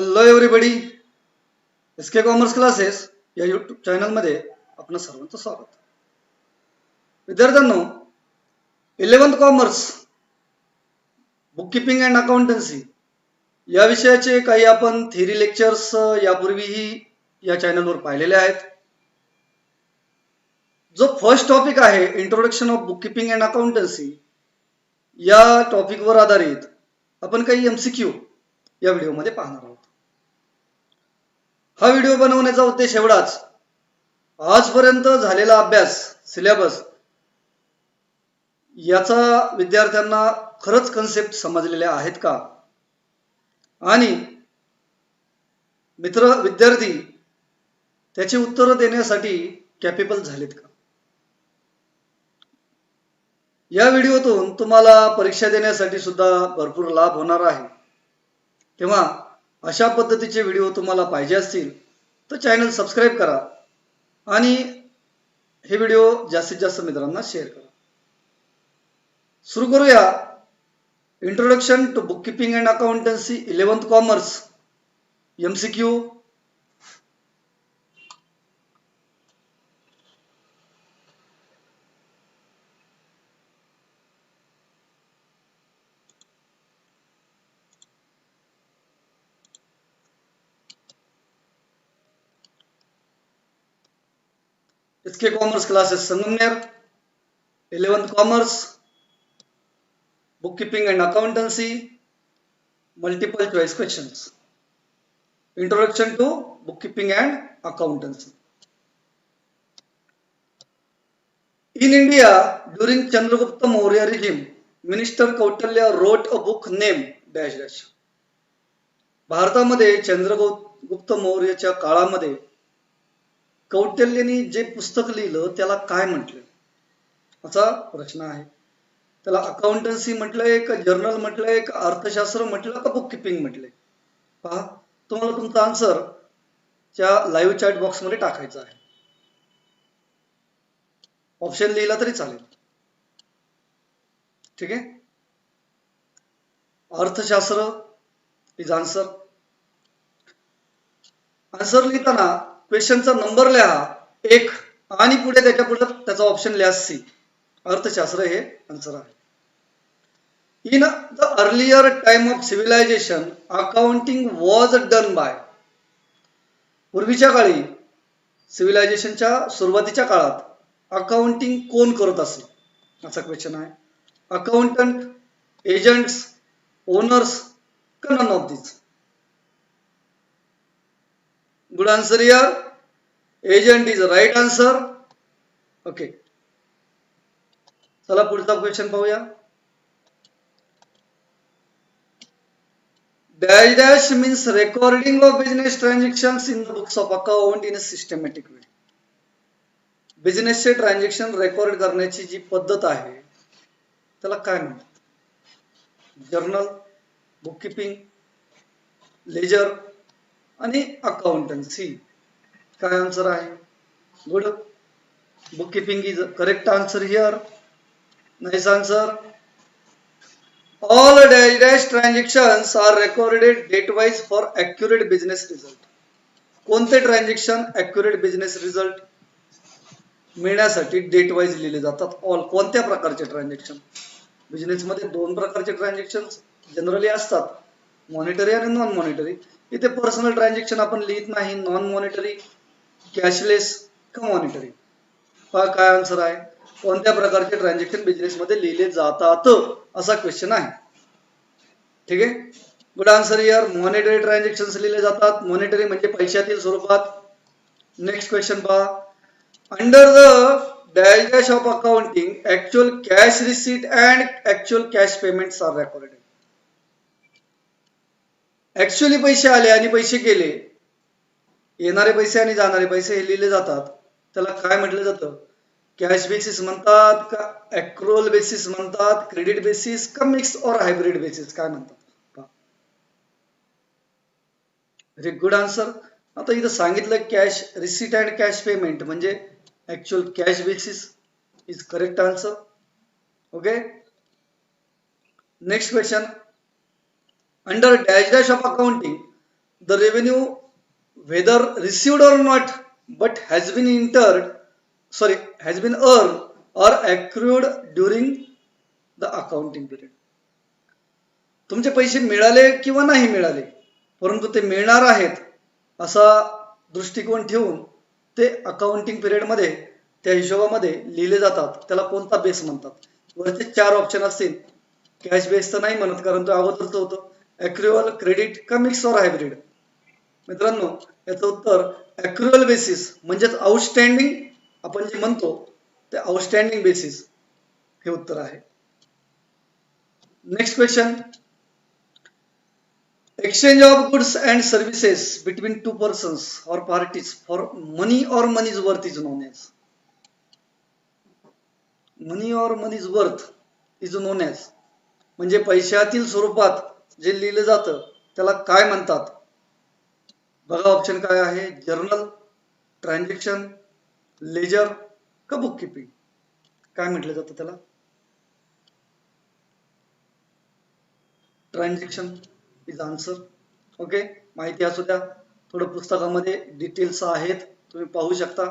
Hello everybody, SK commerce classes या YouTube चॅनलमध्ये आपणा सर्वांचं स्वागत. विद्यार्थ्यांनो, 11th commerce book keeping and accountancy या विषयाचे काही आपण थिअरी लेक्चर्स यापूर्वीही या चॅनलवर पाहिलेले आहेत. जो फर्स्ट टॉपिक आहे introduction of book keeping and accountancy, या टॉपिकवर आधारित आपण काही MCQ या व्हिडिओमध्ये पाहणार आहोत. हा व्हिडिओ बनवण्याचा उद्देश एवढाच, आजपर्यंत झालेला अभ्यास सिलेबस याचा विद्यार्थ्यांना खरंच कन्सेप्ट समजलेल्या आहेत का, आणि विद्यार्थी त्याची उत्तरं देण्यासाठी कॅपेबल झालेत का. या व्हिडिओतून तुम्हाला परीक्षा देण्यासाठी सुद्धा भरपूर लाभ होणार आहे. तेव्हा अशा पद्धतीचे व्हिडिओ तुम्हाला पाहिजे असतील तर चॅनल सबस्क्राईब करा आणि हे व्हिडिओ जास्तीत जास्त मित्रांना शेअर करा. सुरू करूया. Introduction to book keeping and accountancy 11th commerce MCQ. SK commerce classes Sangamner, 11th commerce book keeping and accountancy, multiple choice questions. Introduction to book keeping and accountancy. In India, during Chandragupta Maurya regime, Minister Kautilya wrote a book named dash dash. भारतामध्ये चंद्रगुप्त मौर्याच्या काळामध्ये कौटिल्यनी जे पुस्तक लिहिलं त्याला काय म्हटलं, असा प्रश्न आहे. त्याला अकाउंटन्सी म्हटलंय का, जर्नल म्हटलंय का, अर्थशास्त्र म्हटलं का, बुक कीपिंग म्हटलंय. पहा, तुम्हाला तुमचा आन्सर त्या लाईव्ह चॅट बॉक्स मध्ये टाकायचा आहे. ऑप्शन लिहिला तरी चालेल. ठीक आहे. अर्थशास्त्र इज आन्सर. आन्सर लिहिताना क्वेश्चनचा नंबर लिहा 1 आणि पुढे त्याच्या पुढे त्याचा ऑप्शन लिहा C. अर्थशास्त्र हे आन्सर आहे. In the earlier time of civilisation accounting was done by. पूर्वीच्या काळी सिव्हिलायझेशनच्या सुरुवातीच्या काळात अकाउंटिंग कोण करत असे, असा क्वेश्चन आहे. अकाउंटंट, एजंट्स, ओनर्स का none of this. Good answer here. Agent is right answer. Okay, चला पुढचा क्वेश्चन पाहूया. Dash dash means recording of business transactions in the books of account in a systematic way. बिझनेसचे transaction record करण्याची जी पद्धत आहे त्याला काय म्हणतात. जर्नल, बुक कीपिंग, लेजर आणि अकाउंटन्सी. काय आन्सर आहे. Good. Book keeping is correct answer here. Nice answer. All dash dash transactions are recorded date wise for accurate business result. कोणते ट्रान्झॅक्शन ॲक्युरेट बिझनेस रिझल्ट मिळण्यासाठी date wise लिहिले जातात. All कोणत्या प्रकारचे transaction. बिझनेसमध्ये 2 प्रकारचे ट्रान्झॅक्शन जनरली असतात, monetary आणि नॉन मॉनिटरी. इथे पर्सनल ट्रान्झॅक्शन आपण लिहित नाही. नॉन मॉनिटरी, कॅशलेस का मॉनिटरी. काय आन्सर आहे. कोणत्या प्रकारचे ट्रान्झॅक्शन बिझनेसमध्ये लिहिले जातात असा क्वेश्चन आहे. ठीक आहे. Good answer here. Monetary transactions लिहिले जातात. मॉनिटरी म्हणजे पैशातील स्वरूपात. नेक्स्ट क्वेश्चन पहा. Under the dash dash of accounting, actual cash receipt and actual cash payments are recorded. Actually पैसे आले आणि पैसे गेले, येणारे पैसे आणि जाणारे पैसे हे लिहिले जातात. त्याला काय म्हटलं जातं. कॅश बेसिस म्हणतात का, ॲक्रुअल बेसिस म्हणतात, क्रेडिट बेसिस का, मिक्स और हायब्रिड बेसिस, काय म्हणतात. Very good answer. आता इथं सांगितलं cash receipt and cash payment म्हणजे actual cash basis is correct answer. Okay. Next question. Under dash dash of accounting, the revenue whether received or not but has been earned or accrued during the accounting period. तुमचे पैसे मिळाले किंवा नाही मिळाले परंतु ते मिळणार आहेत असा दृष्टिकोन ठेवून ते अकाउंटिंग पिरियड मध्ये त्या हिशोबामध्ये लिहिले जातात. त्याला कोणता बेस म्हणतात? वरचे 4 ऑप्शन असतील. कॅश बेस तर नाही म्हणत कारण तो अगोदरच होतं. ॲक्रुअल, क्रेडिट का मिक्स और हायब्रिड? मित्रांनो याचं उत्तर ॲक्रुअल बेसिस म्हणजेच आउटस्टँडिंग आपण जे म्हणतो ते आउटस्टँडिंग बेसिस हे उत्तर आहे. Next question. Exchange of goods and services between two persons or parties for money or money's worth is known as. Money or money's worth is known as. म्हणजे पैशातील स्वरूपात जे लिहिले जातं त्याला काय म्हणतात? बघा ऑप्शन काय आहे. जर्नल, ट्रान्झॅक्शन, लेजर का बुक किपिंग? काय म्हटलं जातं त्याला? Transaction is answer. ओके, माहिती असू द्या. थोडं पुस्तकामध्ये डिटेल्स आहेत तुम्ही पाहू शकता.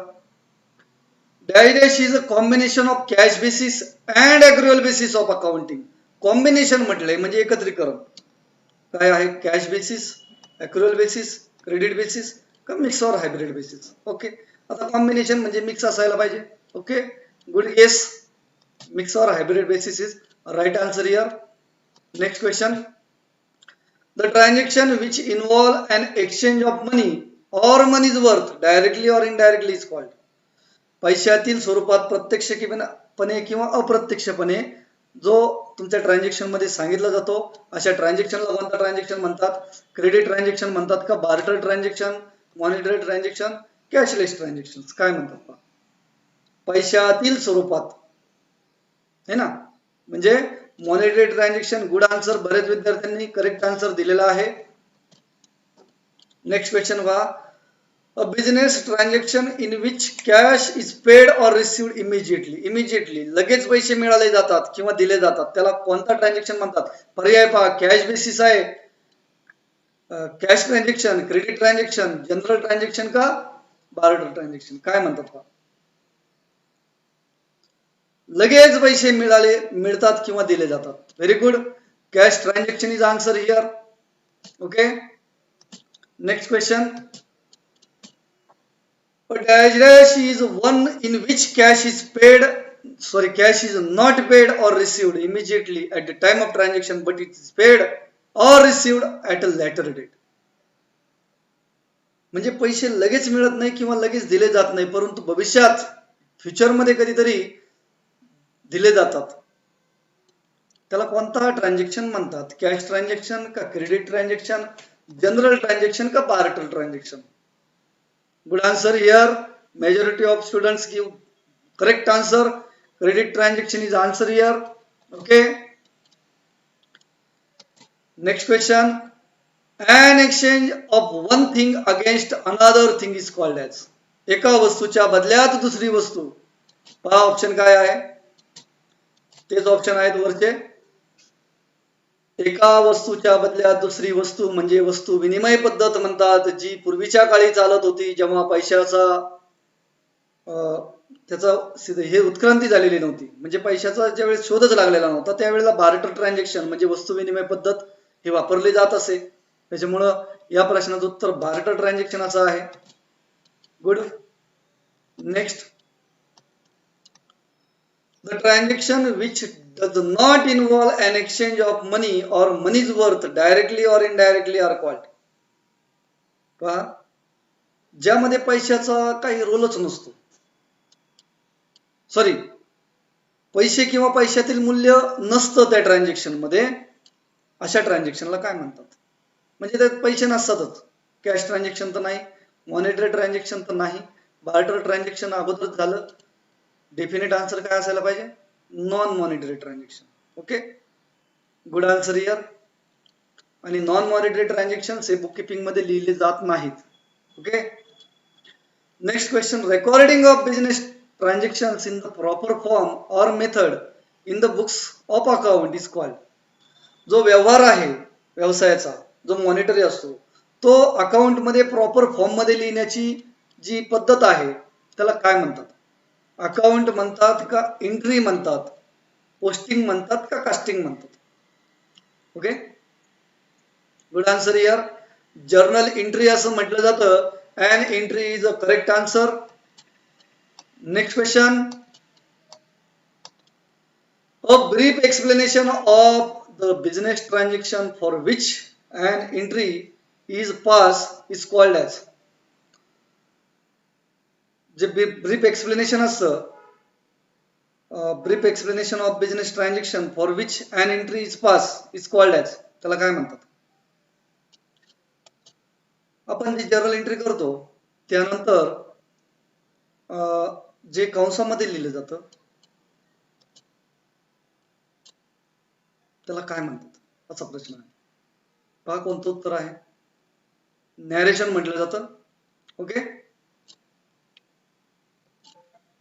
Dash is a combination of cash basis and accrual basis of accounting. Combination म्हटलंय म्हणजे एकत्रीकरण. काय आहे? Cash basis, accrual basis, credit basis का मिक्स और हायब्रिड बेसिस? ओके, आता कॉम्बिनेशन म्हणजे मिक्स असायला पाहिजे. Okay, good guess. मिक्स और hybrid basis is right answer here. Next question. The transaction which involve an exchange of money or money's worth directly or indirectly is called. पैशातील स्वरूपात प्रत्यक्षपणे किंवा अप्रत्यक्षपणे जो तुमच्या ट्रान्झॅक्शन मध्ये सांगितला जातो अशा ट्रान्झॅक्शनला कोणता ट्रान्झॅक्शन म्हणतात? क्रेडिट ट्रान्झॅक्शन म्हणतात का barter transaction, monetary transaction, cashless transaction? काय म्हणतात? पैशातील स्वरूपात है ना, म्हणजे मॉनिटरी ट्रान्झॅक्शन. Good answer. बरेच विद्यार्थ्यांनी करेक्ट आन्सर दिलेला आहे. नेक्स्ट क्वेश्चन पहा. A business transaction in which cash is paid और रिसिव्ड इमिजिएटली. इमिजिएटली लगेच पैसे मिळाले जातात किंवा दिले जातात त्याला कोणता ट्रान्झॅक्शन म्हणतात? पर्याय पहा. कॅश बेसिस आहे, cash transaction, credit transaction, general transaction का बार्टर ट्रान्झॅक्शन? काय म्हणतात पहा. लगेच पैसे मिळतात किंवा दिले जातात. Very good. Cash transaction is answer here. Okay, next question. Dash is one in which cash is not paid or received immediately at the time of transaction but it is paid or received at a later date. म्हणजे पैसे लगेच मिळत नाही किंवा लगेच दिले जात नाही परंतु भविष्यात फ्युचर मध्ये कधीतरी दिले जातात. त्याला कोणता ट्रान्झॅक्शन म्हणतात? कॅश ट्रान्झॅक्शन का क्रेडिट ट्रान्झॅक्शन, जनरल ट्रान्झॅक्शन का barter transaction? Good answer here. Majority of students give correct answer. Credit transaction is answer here. Okay, next question. An exchange of one thing against another thing is called as. एका वस्तूच्या बदल्यात दुसरी वस्तू. पहा option काय आहे. तेच option आहेत वरचे. एका वस्तूच्या बदल्यात दुसरी वस्तू म्हणजे वस्तू विनिमय पद्धत म्हणतात, जी पूर्वीच्या काळी चालत होती जेव्हा पैशाचा त्याचा हे उत्क्रांती झालेली नव्हती. म्हणजे पैशाचा ज्यावेळेस शोधच लागलेला नव्हता त्यावेळेला बार्टर ट्रान्झॅक्शन म्हणजे वस्तू विनिमय पद्धत हे वापरले जात असे. त्याच्यामुळं या प्रश्नाचं उत्तर बार्टर ट्रान्झॅक्शन असं आहे. Good. Next. The transaction which does not involve an exchange of money or money's worth directly or indirectly are called. पहा, ज्यामध्ये पैशाचा काही रोलच नसतो, सॉरी पैसे किंवा पैशातील मूल्य नसतं त्या ट्रान्झॅक्शन मध्ये, अशा ट्रान्झॅक्शनला काय म्हणतात? म्हणजे त्यात पैसे नसतातच. कॅश ट्रान्झॅक्शन तर नाही, मॉनिटरी ट्रान्झॅक्शन तर नाही, बार्टर ट्रान्झॅक्शन अगोदरच झालं. डेफिनेट आन्सर काय असायला पाहिजे? Non monetary transaction. Okay, good answer here. आणि नॉन मॉनिटरी ट्रान्झॅक्शन हे बुक किपिंग मध्ये लिहिले जात नाहीत. Okay, next question. Recording of business transactions in the proper form और method in the books of account is called. जो व्यवहार आहे व्यवसायाचा जो मॉनिटरी असतो तो अकाउंट मध्ये प्रॉपर फॉर्म मध्ये लिहिण्याची जी पद्धत आहे त्याला काय म्हणतात? अकाउंट म्हणतात का एंट्री म्हणतात, पोस्टिंग म्हणतात का कास्टिंग म्हणतात? Okay, good answer here. Journal entry असं म्हटलं जातं. And entry is a correct answer. Next question. A brief explanation of the business transaction for which an entry is passed is called as. जे brief explanation असतं, brief explanation of business transaction for which an entry is pass is called as, त्याला काय म्हणतात? आपण जी journal entry करतो त्यानंतर जे कंसामध्ये लिहिलं जातं त्याला काय म्हणतात असा प्रश्न आहे. पहा कोणतं उत्तर आहे. नॅरेशन म्हटलं जातं. Okay,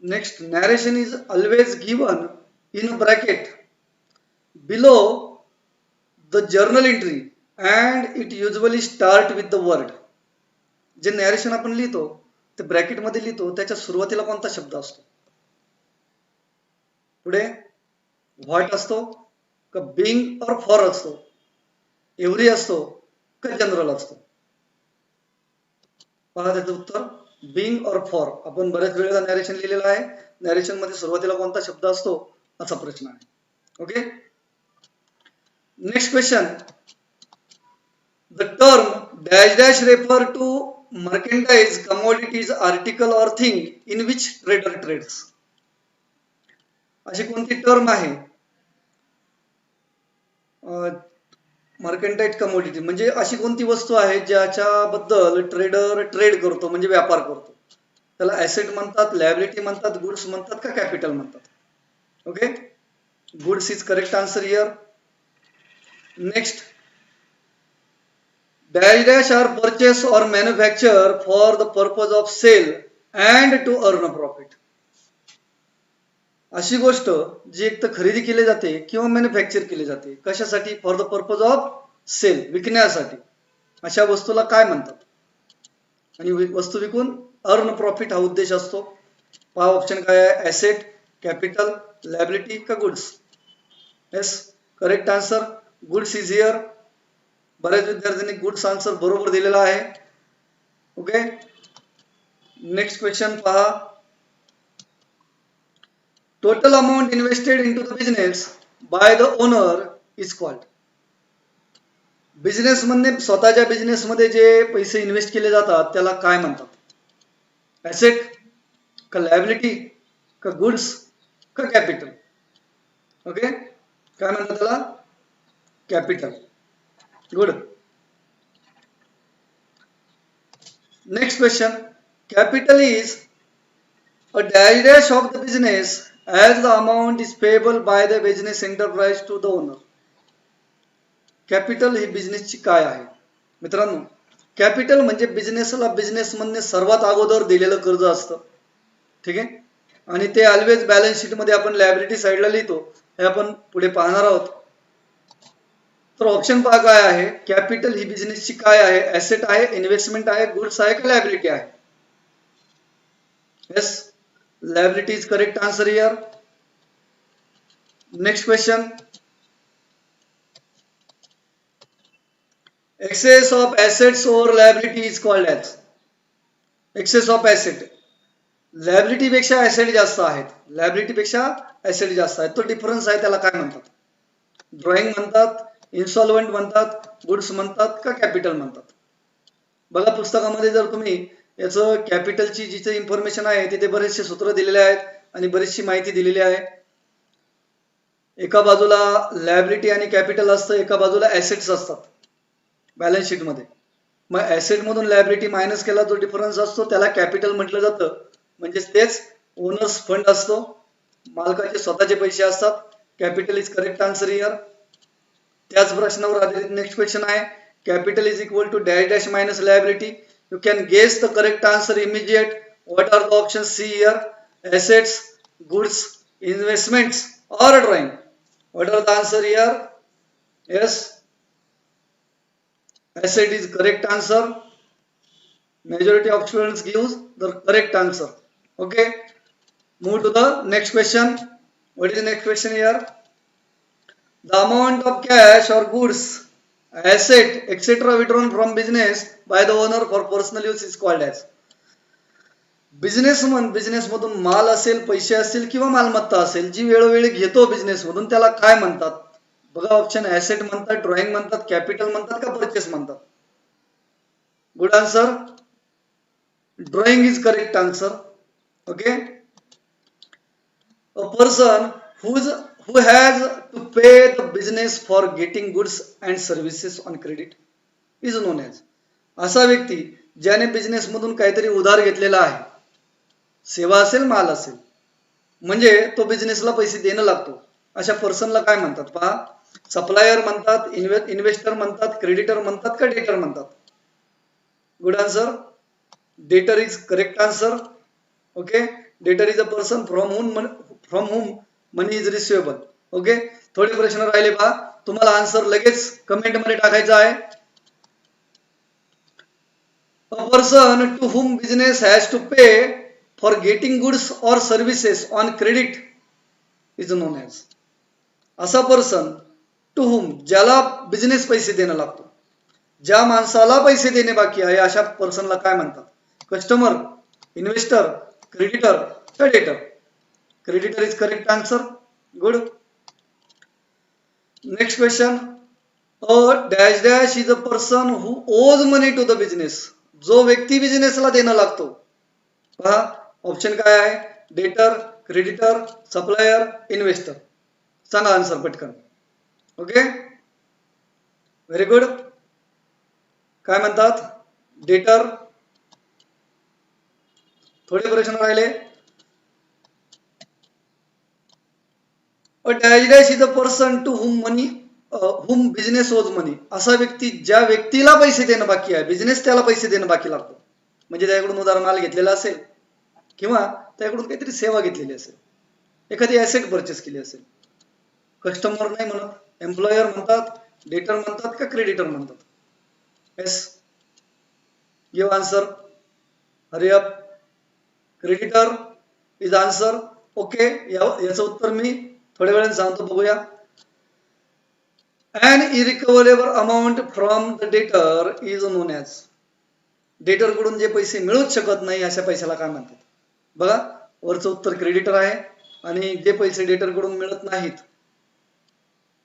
next. Narration is always given in bracket below the journal entry and it usually start with the word. जे नॅरेशन आपण लिहितो ते ब्रॅकेट मध्ये लिहितो, त्याच्या सुरुवातीला कोणता शब्द असतो? पुढे व्हॉट असतो का बिंग और फॉर असतो, एव्हरी असतो का जनरल असतो? पहा त्याचं उत्तर बिंग और फॉर. आपण बऱ्याच वेळेला नॅरेशन लिहिलेलं आहे. नॅरेशन मध्ये सुरुवातीला कोणता शब्द असतो असा प्रश्न आहे. Okay, next question. The term dash dash refer to merchandise commodities article और thing in which trader trades. अशी कोणती टर्म आहे? मर्केंटाइज कमोडिटी म्हणजे अशी कोणती वस्तू आहे ज्याच्याबद्दल ट्रेडर ट्रेड करतो म्हणजे व्यापार करतो. त्याला ऍसेट म्हणतात, लायबिलिटी म्हणतात, गुड्स म्हणतात का कॅपिटल म्हणतात? Okay, goods is correct answer here. Next. Dash dash are purchase और manufacture for the purpose of sale and to earn a profit. अशी गोष्ट जी एक तर खरेदी केली जाते किंवा मॅन्युफॅक्चर केली जाते कशासाठी? For the purpose of sale, विकण्यासाठी. अशा वस्तूला काय म्हणतात? आणि वस्तू विकून अर्न प्रॉफिट हा उद्देश असतो. पहा ऑप्शन काय आहे? ऍसेट, कॅपिटल, लायबिलिटी का goods? Yes, correct answer goods is here. बऱ्याच विद्यार्थ्यांनी गुड्स आन्सर बरोबर दिलेला आहे. ओके, नेक्स्ट क्वेश्चन पहा. Total amount invested into the business by the owner is called. Business मध्ये स्वतःच्या बिझनेस मध्ये जे पैसे इन्व्हेस्ट केले जातात त्याला काय म्हणतात? ऍसेट का लायबिलिटी का गुड्स का कॅपिटल? ओके, काय म्हणतात त्याला? Capital. Good. Next question. Capital is a dash dash of the business as the amount is payable by the business enterprise to the owner. Capital ही बिझनेसची काय आहे? मित्रांनो, कॅपिटल म्हणजे बिझनेसला बिझनेस मधने सर्वात अगोदर दिलेलं कर्ज असतं. ठीक आहे, आणि ते ऑलवेज बॅलन्स शीट मध्ये आपण लायबिलिटी साइडला लिहितो, हे आपण पुढे पाहणार आहोत. तर ऑप्शन पहा काय आहे? कॅपिटल ही बिझनेसची काय आहे? ऍसेट आहे, इन्व्हेस्टमेंट आहे, गुड्स आहे का लायबिलिटी आहे? Yes, liability is correct answer here. Next question. Excess of assets over liability is called as. Excess of asset. Liability पेक्षा ऍसेट जास्त आहेत, लायबिलिटी पेक्षा ऍसेट जास्त आहेत, तो डिफरन्स आहे, त्याला काय म्हणतात? ड्रॉइंग म्हणतात, इन्सॉल्वंट म्हणतात, गुड्स म्हणतात का कॅपिटल म्हणतात? बघा पुस्तकामध्ये जर तुम्ही याचं कॅपिटलची जिथे इन्फॉर्मेशन आहे तिथे बरेचसे सूत्र दिलेले आहेत आणि बरीचशी माहिती दिलेली आहे. एका बाजूला लायबिलिटी आणि कॅपिटल असतं, एका बाजूला ऍसेट्स असतात बॅलन्स शीट मध्ये. मग ऍसेट मधून लायबिलिटी मायनस केला जो डिफरन्स असतो त्याला कॅपिटल म्हटलं जातं. म्हणजे तेच ओनर्स फंड असतो, मालकाचे स्वतःचे पैसे असतात. Capital is correct answer here. त्याच प्रश्नावर आधारित नेक्स्ट क्वेश्चन आहे. Capital is equal to dash dash minus liability. You can guess the correct answer immediate. What are the options? See here: assets, goods, investments, or drawing. What are the answer here? Yes, Asset is correct answer. Majority of students gives the correct answer. Okay, move to the next question. What is the next question here? The amount of cash or goods, asset, etc. withdrawn from business by the owner for personal use is called as. Business मधून माल असेल, पैसे असतील किंवा मालमत्ता असेल जी वेळोवेळी घेतो बिझनेस मधून, त्याला काय म्हणतात? बघा ऑप्शन, ऍसेट म्हणतात, ड्रॉइंग म्हणतात, कॅपिटल म्हणतात का परचेस म्हणतात? Good answer, drawing is correct answer. Okay, a person who has to pay the business for getting goods and services on credit is known as. असा व्यक्ती ज्याने बिझनेस मधून काहीतरी उधार घेतलेला आहे, सेवा असेल, माल असेल, म्हणजे तो बिझनेसला पैसे देणं लागतो, अशा पर्सनला काय म्हणतात? पहा, सप्लायर म्हणतात, इन्व्हेस्टर म्हणतात, क्रेडिटर म्हणतात का डेटर म्हणतात? गुड आन्सर, डेटर इज करेक्ट आन्सर. ओके, डेटर is a person from whom money is receivable. Okay, थोडे प्रश्न राहिले पहा, तुम्हाला आन्सर लगेच कमेंट मध्ये टाकायचा आहे. A person to whom business has to pay for getting goods or services on credit is known as. असा पर्सन टू whom, ज्याला बिझनेस पैसे देणं लागतो, ज्या माणसाला पैसे देणे बाकी आहे, अशा पर्सनला काय म्हणतात? कस्टमर, इन्व्हेस्टर, क्रेडिटर का debtor? Creditor is correct answer. Good. Next question. A dash dash is a person who owes money to the business. जो व्यक्ती बिझनेसला देणं लागतो. पहा, ऑप्शन काय आहे? Debtor, creditor, supplier, investor. सांगा आन्सर पटकन. Okay, very good. काय म्हणतात? डेटर. थोडे प्रश्न राहिले. A dash dash is a person to whom business owes money. असा व्यक्ती ज्या व्यक्तीला पैसे देणं बाकी आहे, बिझनेस त्याला पैसे देणं बाकी लागतो, म्हणजे त्याकडून उधार माल घेतलेला असेल किंवा त्याकडून काहीतरी सेवा घेतलेली असेल, एखादी ऍसेट परचेस केली असेल. कस्टमर नाही म्हणत, एम्प्लॉयर म्हणतात, डेटर म्हणतात का क्रेडिटर म्हणतात? Yes, give answer. Hurry up. Creditor is answer. Okay, याचं उत्तर मी थोड्या वेळाने सांगतो, बघूया. An irrecoverable amount from the debtor is known as. डेटर कडून जे पैसे मिळूच शकत नाही, अशा पैशाला काय म्हणतात? बघा, वरचं उत्तर क्रेडिटर आहे. आणि जे पैसे डेटर कडून मिळत नाहीत,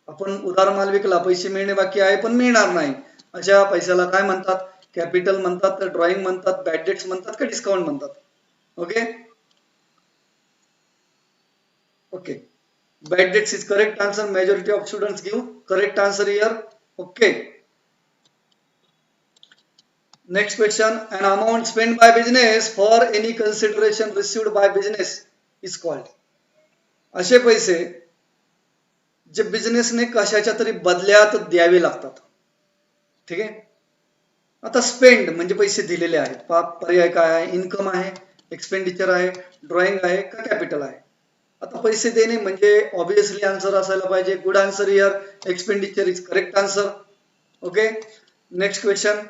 आपण उधार माल विकला, पैसे मिळणे बाकी आहे पण मिळणार नाही, अशा पैशाला काय म्हणतात? कॅपिटल म्हणतात, ड्रॉइंग म्हणतात, बॅड डेट्स म्हणतात का डिस्काउंट म्हणतात? Okay, okay, bad debts is correct answer. Majority of students give correct answer here. Okay, next question. An amount spent by business for any consideration received by business is called. असे पैसे जे बिझनेसने कशाच्या तरी बदल्यात द्यावे लागतात. ठीक आहे, आता स्पेंड म्हणजे पैसे दिलेले आहेत. पर्याय काय आहे? इन्कम आहे, एक्सपेंडिचर आहे, ड्रॉइंग आहे का कॅपिटल आहे? आता पैसे देणे म्हणजे ऑब्वियसली आन्सर असायला पाहिजे. Good answer here, expenditure is correct answer. Okay, next question.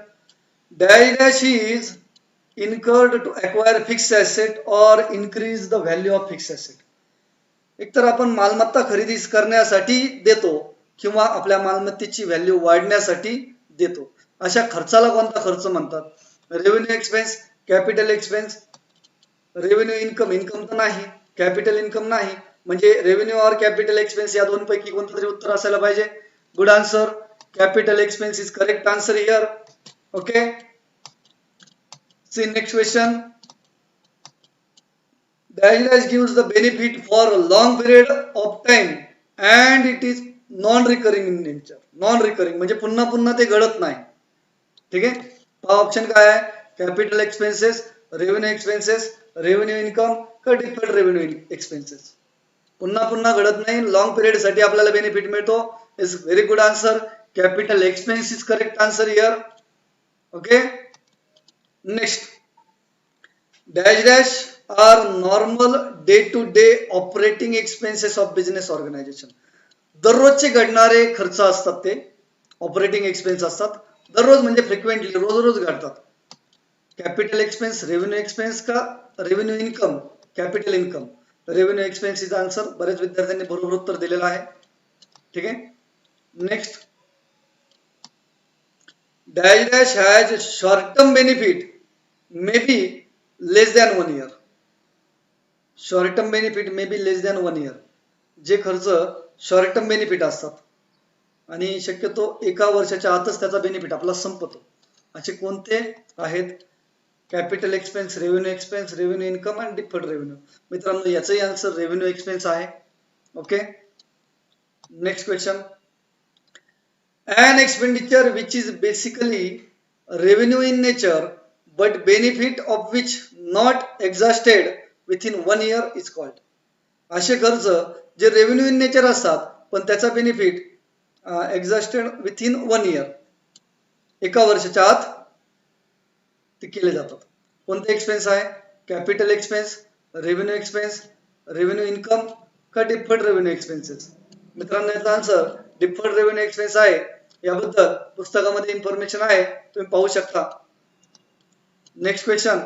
Dash dash is incurred to acquire fixed asset or increase the value of fixed asset. एकतर आपण मालमत्ता खरेदी करण्यासाठी देतो किंवा आपल्या मालमत्तेची व्हॅल्यू वाढण्यासाठी देतो. अशा खर्चाला कोणता खर्च म्हणतात? Revenue expense, capital expense, revenue income, income तर नाही, कॅपिटल इन्कम नाही, म्हणजे रेव्हेन्यू और कॅपिटल एक्सपेन्स या दोन पैकी कोणतं तरी उत्तर असायला पाहिजे. Good answer, capital expense is correct answer here. Okay, see next question. Dash dash gives the benefit for a long period of time and it is non-recurring in nature. Non-recurring म्हणजे पुन्हा पुन्हा ते घडत नाही. ठीक आहे, ऑप्शन काय आहे? Capital expenses, revenue expenses, revenue income का डिफर्ड रेव्हेन्यू एक्सपेन्सेस. पुन्हा पुन्हा घडत नाही, लॉंग पिरियड साठी आपल्याला बेनिफिट मिळतो. Is very good answer. Capital expense is correct answer here. Okay, next. Dash dash are normal day to day operating expenses of business organisation. दररोजचे घडणारे खर्च असतात ते ऑपरेटिंग एक्सपेन्स असतात. दररोज म्हणजे फ्रिक्वेंटली, रोज रोज घडतात. कॅपिटल एक्सपेन्स, रेव्हेन्यू एक्सपेन्स का revenue income, capital income. Revenue expense is answer. बरेच विद्यार्थ्यांनी बरोबर उत्तर दिलेलं आहे. ठीक आहे. Next, dash dash has short term benefit may be less than 1 year. Short term benefit may be less than 1 year. जे खर्च शॉर्ट टर्म बेनिफिट असतात आणि शक्यतो एका वर्षाच्या आतच त्याचा बेनिफिट आपला संपतो, असे कोणते आहेत? Capital expense, revenue expense, revenue income आणि डिफर्ड रेव्हेन्यू. मित्रांनो याचाही आन्सर रेव्हेन्यू एक्सपेन्स आहे. Okay. Next question, an expenditure which is basically revenue in nature but benefit of which not exhausted within 1 year is called. असे खर्च जे revenue in nature असतात पण त्याचा बेनिफिट एक्झॉस्टेड विथिन 1 year, एका वर्षाच्या आत ते केले जातात. कोणते एक्सपेन्स आहे? Capital expense, revenue expense, revenue income का डिफर्ड रेव्हेन्यू एक्सपेन्सेस? मित्रांनो याचा आन्सर डिफर्ड रेव्हेन्यू एक्सपेन्स आहे. याबद्दल पुस्तकामध्ये इन्फॉर्मेशन आहे, तुम्ही पाहू शकता. Next question,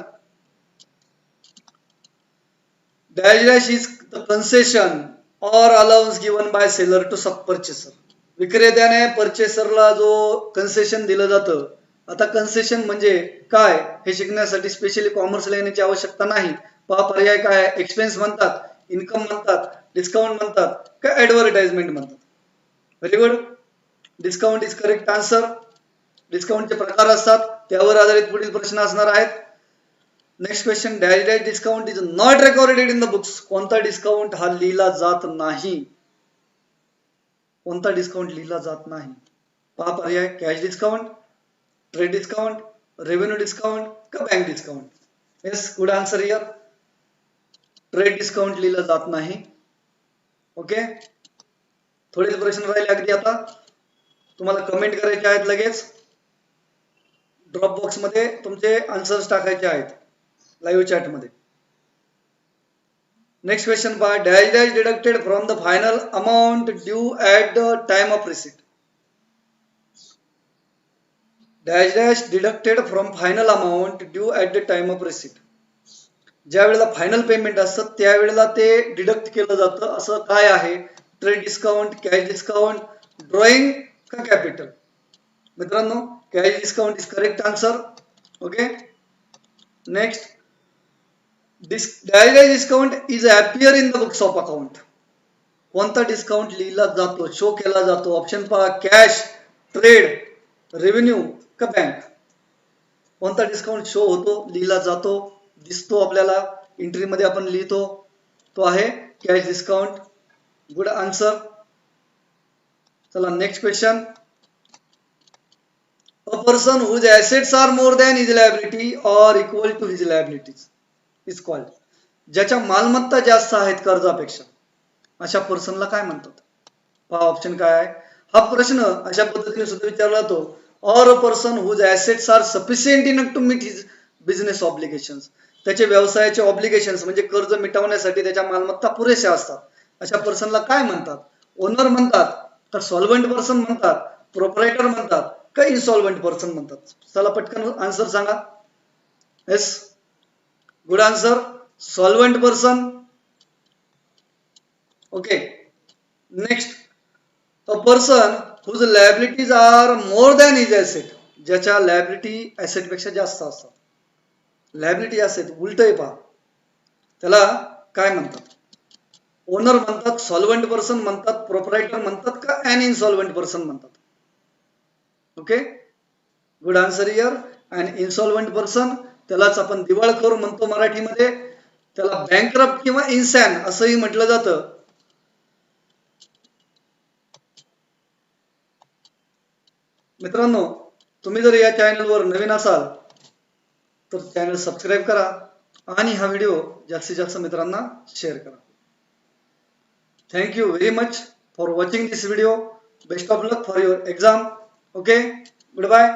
dash dash is the concession और allowance given by seller to sub purchaser. विक्रेत्याने परचेसरला जो कन्सेशन दिलं जातं. आता कन्सेशन म्हणजे काय हे शिकण्यासाठी स्पेशली कॉमर्स येण्याची आवश्यकता नाही. पहा पर्याय काय आहे? एक्सपेन्स म्हणतात, इन्कम म्हणतात, डिस्काउंट म्हणतात का ऍडव्हर्टाइजमेंट म्हणतात? Very good. Discount is correct answer. डिस्काउंटचे प्रकार असतात, त्यावर आधारित पुढील प्रश्न असणार आहेत. Next question, dash dash discount is not recorded in the books. कोणता डिस्काउंट हा लिहिला जात नाही? कोणता डिस्काउंट लिहिला जात नाही? पहा पर्याय, cash discount, trade discount, revenue discount का bank discount? Yes, good answer here. Trade discount लिहिला जात नाही. ओके. थोडेच प्रश्न राहिले अगदी. आता तुम्हाला कमेंट करायचे आहेत, लगेच ड्रॉप बॉक्स मध्ये तुमचे आन्सर्स टाकायचे आहेत लाईव्ह चॅट मध्ये. नेक्स्ट क्वेश्चन पहा, dash dash deducted from the final amount due at the time of receipt. Dash dash deducted from final amount due at the time of receipt. ज्या वेळेला final payment असतं त्यावेळेला ते deduct केलं जातं, असं काय आहे? Trade discount, cash discount, drawing का कॅपिटल? मित्रांनो cash discount is correct answer. Okay. Next, dash dash discount is appear in the books of account. कोणता डिस्काउंट लिहिला जातो, शो केला जातो? ऑप्शन पहा, कॅश, ट्रेड, रेव्हेन्यू का बँक? कोणता डिस्काउंट शो होतो, लिहिला जातो, दिसतो आपल्याला, एंट्री मध्ये आपण लिहितो? तो आहे कॅश डिस्काउंट. Good answer. चला next question, a person whose assets are more than his liability और equal to his liabilities is called. ज्याच्या मालमत्ता जास्त आहेत कर्जापेक्षा, अशा पर्सनला काय म्हणतात? पहा ऑप्शन काय आहे. हा प्रश्न अशा पद्धतीने सुद्धा विचारला जातो, or a person whose assets are sufficient enough to meet his business obligations. त्याचे व्यवसायाचे ऑब्लिगेशन्स म्हणजे कर्ज मिटवण्यासाठी त्याच्या मालमत्ता पुरेशा असतात, अशा पर्सनला काय म्हणतात? ओनर म्हणतात का सॉल्व्हंट पर्सन म्हणतात, प्रोप्रायटर म्हणतात का इन्सॉल्व्हंट पर्सन म्हणतात? चला पटकन आन्सर सांगा. Yes, good answer, solvent person. Okay. Next, a person whose liabilities are more than his asset. ज्याच्या लायबिलिटी ऍसेट पेक्षा जास्त असतात. लायबिलिटी ऍसेट उलट आहे पहा, त्याला काय म्हणतात? ओनर म्हणतात, सॉल्व्हंट पर्सन म्हणतात, प्रोप्रायटर म्हणतात का ॲन इन्सॉल्व्हंट पर्सन म्हणतात? Okay, good answer here. And insolvent person त्यालाच आपण दिवाळखोर म्हणतो मराठीमध्ये. त्याला बँकरप्ट किंवा इन्सॅन असंही म्हटलं जातं. मित्रांनो तुम्ही जर या चॅनलवर नवीन असाल तर चॅनल सबस्क्राईब करा आणि हा व्हिडिओ जास्तीत जास्त मित्रांना शेअर करा. Thank you very much for watching this video. Best of luck for your exam. Okay, good bye.